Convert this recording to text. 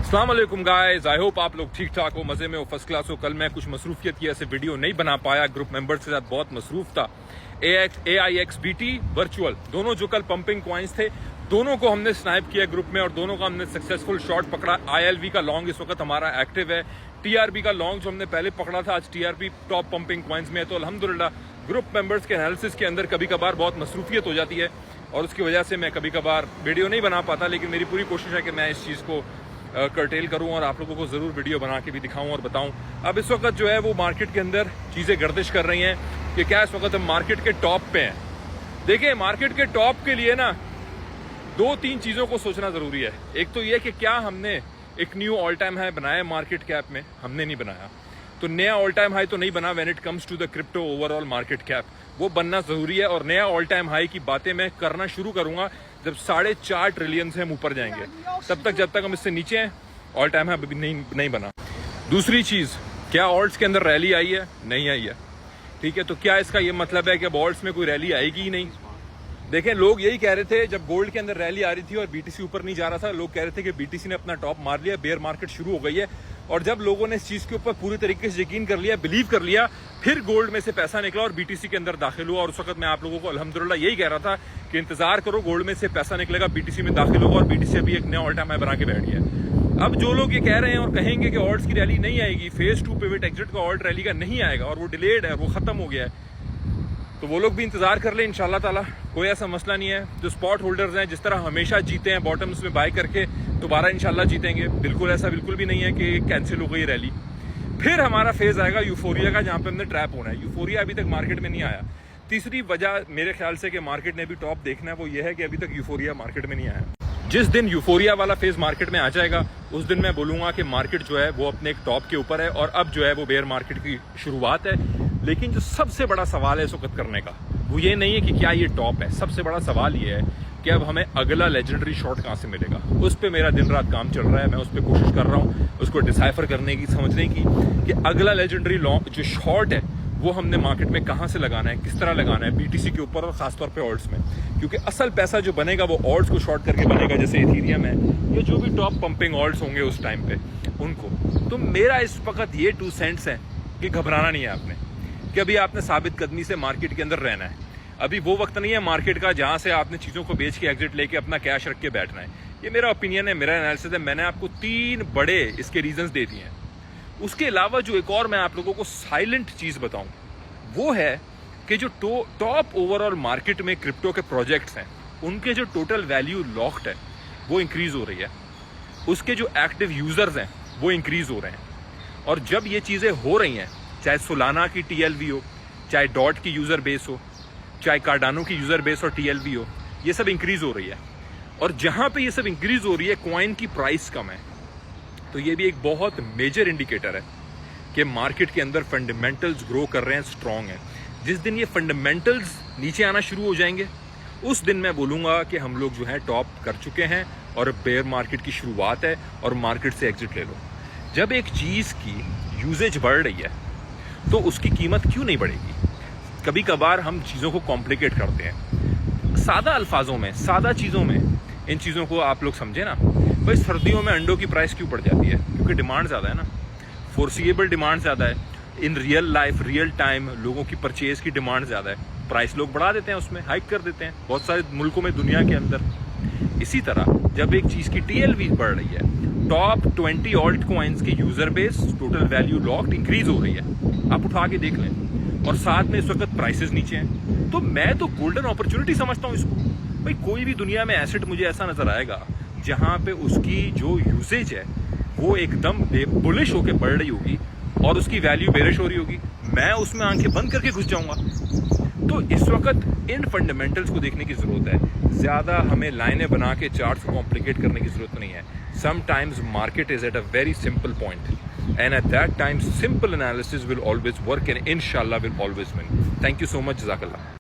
अस्सलाम वालेकुम guys, I hope आप लोग ठीक ठाक हो, मजे में हो, फर्स्ट क्लास हो। कल मैं कुछ मसरूफियत की ऐसे वीडियो नहीं बना पाया, ग्रुप मेंबर्स के साथ बहुत मसरूफ था। AIXBT वर्चुअल दोनों जो कल पंपिंग कॉइन्स थे, दोनों को हमने स्नाइप किया ग्रुप में और दोनों का हमने सक्सेसफुल शॉट पकड़ा। ILV का लॉन्ग इस वक्त हमारा एक्टिव है। TRP का लॉन्ग जो हमने पहले पकड़ा था, आज TRP टॉप पंपिंग कॉइन्स में है। तो अल्हम्दुलिल्लाह ग्रुप मेंबर्स के एनालिसिस के अंदर कभी कभार बहुत मसरूफियत हो जाती है और उसकी वजह से मैं कभी कभार वीडियो नहीं बना पाता, लेकिन मेरी पूरी कोशिश है कि मैं इस चीज़ को कर्टेल करूं और आप लोगों को ज़रूर वीडियो बना के भी दिखाऊं और बताऊं। अब इस वक्त जो है वो मार्केट के अंदर चीज़ें गर्दिश कर रही हैं कि क्या इस वक्त हम मार्केट के टॉप पे हैं। देखिए, मार्केट के टॉप के लिए ना 2-3 चीज़ों को सोचना ज़रूरी है। एक तो ये कि क्या हमने एक न्यू ऑल टाइम हाई बनाया मार्केट कैप में, हमने नहीं बनाया। तो नया ऑल टाइम हाई तो नहीं बना when it comes to the crypto overall market cap, वो बनना ज़रूरी है। और नया ऑल टाइम हाई की बातें मैं करना शुरू करूंगा जब 4.5 ट्रिलियन से हम ऊपर जाएंगे। तब तक जब तक हम इससे नीचे हैं, ऑल टाइम हाई अभी नहीं बना। दूसरी चीज़, क्या ऑल्ट्स के अंदर रैली आई है? नहीं आई है, ठीक है। तो क्या इसका ये मतलब है कि अब ऑल्ट्स में कोई रैली आएगी ही नहीं? देखें, लोग यही कह रहे थे जब गोल्ड के अंदर रैली आ रही थी और BTC ऊपर नहीं जा रहा था, लोग कह रहे थे कि BTC ने अपना टॉप मार लिया, बेयर मार्केट शुरू हो गई है। और जब लोगों ने इस चीज़ के ऊपर पूरी तरीके से यकीन कर लिया, बिलीव कर लिया, फिर गोल्ड में से पैसा निकला और BTC के अंदर दाखिल हुआ। और उस वक्त मैं आप लोगों को अल्हम्दुलिल्लाह यही कह रहा था कि इंतजार करो, गोल्ड में से पैसा निकलेगा, BTC में दाखिल होगा और BTC अभी एक नया ऑल टाइम हाई बना के बैठ गया। अब जो लोग ये कह रहे हैं और कहेंगे कि ऑल्ट्स की रैली नहीं आएगी, फेज 2 पिवट एग्जिट का ऑल्ट रैली का नहीं आएगा और वो डिलेड है, वो खत्म हो गया है, तो वो लोग भी इंतजार कर ले इंशाल्लाह ताला। कोई ऐसा मसला नहीं है। जो स्पॉट होल्डर्स हैं, जिस तरह हमेशा जीते हैं बॉटम्स में बाय करके, दोबारा इंशाल्लाह जीतेंगे। बिल्कुल ऐसा बिल्कुल भी नहीं है कि कैंसिल हो गई रैली। फिर हमारा फेज आएगा यूफोरिया का, जहां पे हमने ट्रैप होना है। यूफोरिया अभी तक मार्केट में नहीं आया। तीसरी वजह मेरे ख्याल से कि मार्केट ने भी टॉप देखना है, वो ये है कि अभी तक यूफोरिया मार्केट में नहीं आया। जिस दिन यूफोरिया वाला फेज मार्केट में आ जाएगा, उस दिन मैं बोलूंगा कि मार्केट जो है वो अपने एक टॉप के ऊपर है और अब जो है वो बेयर मार्केट की शुरुआत है। लेकिन जो सबसे बड़ा सवाल है इस वक्त करने का, वो ये नहीं है कि क्या ये टॉप है। सबसे बड़ा सवाल ये है कि अब हमें अगला लेजेंडरी शॉट कहां से मिलेगा। उस पर मेरा दिन रात काम चल रहा है। मैं उस पर कोशिश कर रहा हूं उसको डिसाइफर करने की, समझने की कि अगला लेजेंडरी लॉन्ग जो शॉट है वो हमने मार्केट में कहां से लगाना है, किस तरह लगाना है, BTC के ऊपर और खासतौर पे ऑल्ट्स में। क्योंकि असल पैसा जो बनेगा वो ऑल्ट्स को शॉर्ट करके बनेगा, जैसे इथीरियम है या जो भी टॉप पंपिंग ऑल्ट्स होंगे उस टाइम पे उनको। तो मेरा इस वक्त ये 2 सेंट्स है कि घबराना नहीं है आपने, कि अभी आपने साबित कदमी से मार्केट के अंदर रहना है। अभी वो वक्त नहीं है मार्केट का जहां से आपने चीज़ों को बेच के एग्जिट लेके अपना कैश रख के बैठना है। ये मेरा ओपिनियन है, मेरा एनालिसिस है। मैंने आपको 3 बड़े इसके रीजंस दे दिए हैं। उसके अलावा जो एक और मैं आप लोगों को साइलेंट चीज़ बताऊं, वो है कि जो टॉप ओवरऑल मार्केट में क्रिप्टो के प्रोजेक्ट्स हैं, उनके जो टोटल वैल्यू लॉक्ड है वो इंक्रीज हो रही है। उसके जो एक्टिव यूजर्स हैं वो इंक्रीज हो रहे हैं। और जब ये चीज़ें हो रही हैं, चाहे सोलाना की TLV हो, चाहे डॉट की यूजर बेस हो, चाहे कार्डानो की यूजर बेस और TLV हो, ये सब इंक्रीज हो रही है। और जहां पे ये सब इंक्रीज हो रही है, कॉइन की प्राइस कम है, तो ये भी एक बहुत मेजर इंडिकेटर है कि मार्केट के अंदर फंडामेंटल्स ग्रो कर रहे हैं, स्ट्रांग है। जिस दिन ये फंडामेंटल्स नीचे आना शुरू हो जाएंगे, उस दिन मैं बोलूंगा कि हम लोग जो है टॉप कर चुके हैं और बेयर मार्केट की शुरुआत है और मार्केट से एग्जिट ले लो। जब एक चीज की यूजेज बढ़ रही है तो उसकी कीमत क्यों नहीं बढ़ेगी? कभी कभार हम चीज़ों को कॉम्प्लिकेट करते हैं। सादा अल्फाजों में, सादा चीज़ों में इन चीज़ों को आप लोग समझे ना। भाई, सर्दियों में अंडों की प्राइस क्यों बढ़ जाती है? क्योंकि डिमांड ज़्यादा है ना, फोर्सिएबल डिमांड ज़्यादा है। In real life, real time लोगों की परचेज की डिमांड ज़्यादा है, प्राइस लोग बढ़ा देते हैं, उसमें हाइक कर देते हैं बहुत सारे मुल्कों में दुनिया के अंदर। इसी तरह जब एक चीज़ की TLV बढ़ रही है, टॉप 20 ऑल्ट कॉइन्स की user base, total value locked increase हो रही है, आप उठा के देख लें, और साथ में इस वक्त प्राइसेस नीचे हैं, तो मैं तो गोल्डन अपॉर्चुनिटी समझता हूँ इसको। भाई, कोई भी दुनिया में एसेट मुझे ऐसा नजर आएगा जहां पे उसकी जो यूसेज है वो एकदम बुलिश होकर बढ़ रही होगी और उसकी वैल्यू बेरिश हो रही होगी, मैं उसमें आंखें बंद करके घुस जाऊंगा। तो इस वक्त इन फंडामेंटल्स को देखने की जरूरत है। ज्यादा हमें लाइनें बना के चार्ट्स को कॉम्प्लिकेट करने की जरूरत नहीं है। Sometimes market is at a very simple point and at that time simple analysis will always work and इंशाल्लाह will always win. Thank you so much, जज़ाकल्लाह।